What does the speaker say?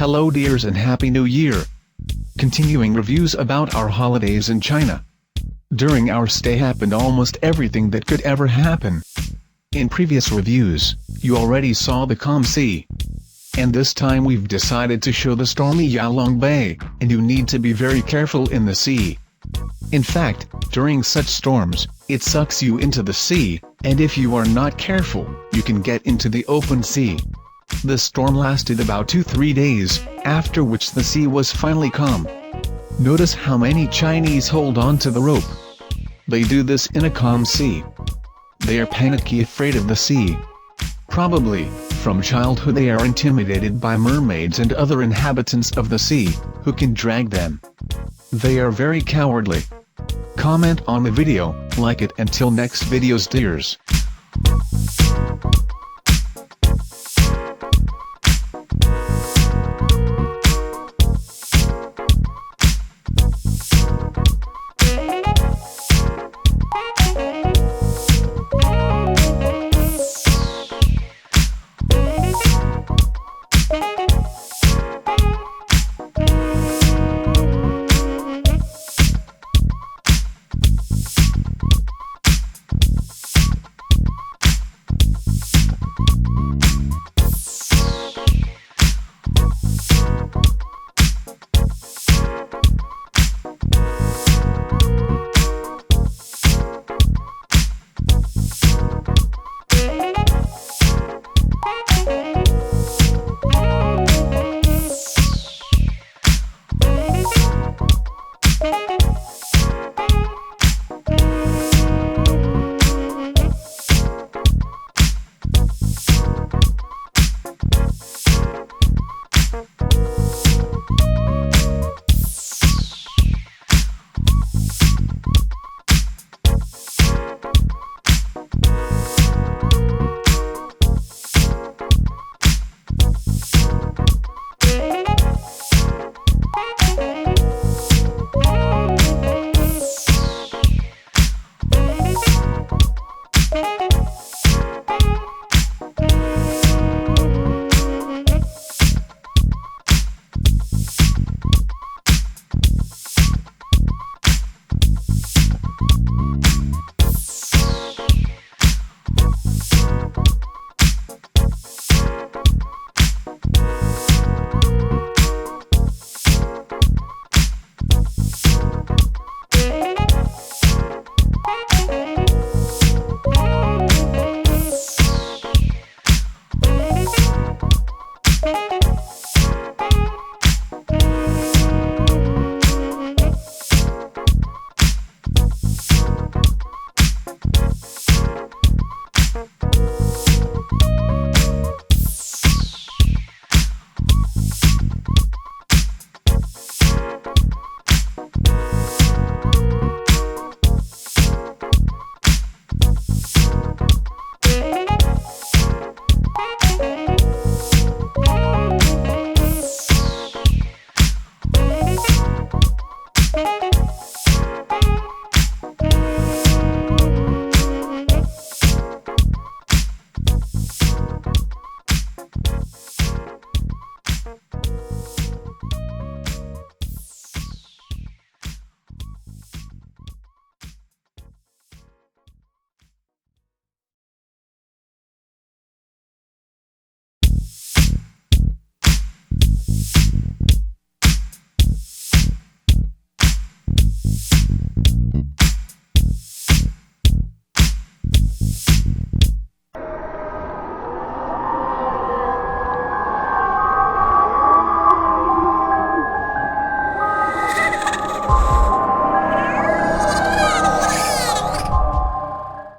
Hello dears and Happy New Year! Continuing reviews about our holidays in China. During our stay happened almost everything that could ever happen. In previous reviews, you already saw the calm sea. And this time we've decided to show the stormy Yalong Bay, and you need to be very careful in the sea. In fact, during such storms, it sucks you into the sea, and if you are not careful, you can get into the open sea. The storm lasted about 2-3 days, after which the sea was finally calm. Notice how many Chinese hold on to the rope. They do this in a calm sea. They are panicky afraid of the sea. Probably, from childhood they are intimidated by mermaids and other inhabitants of the sea, who can drag them. They are very cowardly. Comment on the video, like it until next videos dears.